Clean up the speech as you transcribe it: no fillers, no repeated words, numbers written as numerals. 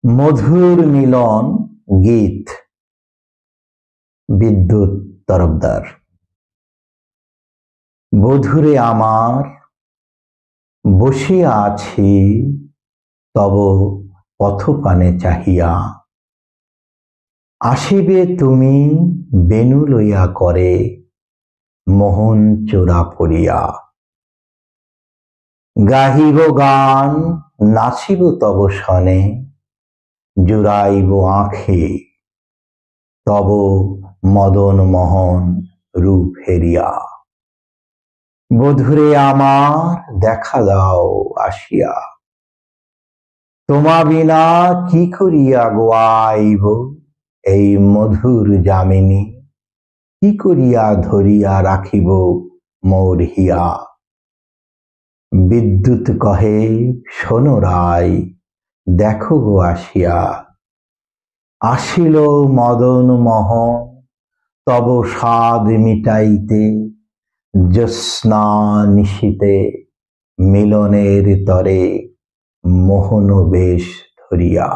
মধুর মিলন গীত। বিদ্যুৎ তরফদার। বধুরে আমার বসিয়া আছি তব পথপানে চাহিয়া, আসিবে তুমি বেণু লইয়া করে মোহন চোরা পড়িয়া। গাহিব গান নাচিব তব সনে, জুড়াইব আঁখে তব মদন মোহন রূপ হেরিয়া। বধুরে আমার দেখা দাও আসিয়া, তোমা বিনা কি করিয়া গোয়াইব এই মধুর যামিনী, কি করিয়া ধরিয়া রাখিব মোর হিয়া। বিদ্যুৎ কহে শোনো রায়, দেখো গো আসিয়া, আসিল মদন মোহন তব স্বাদ মিটাইতে, জ্যোৎস্না নিশীতে মিলনের তরে মোহন বেশ ধরিয়া।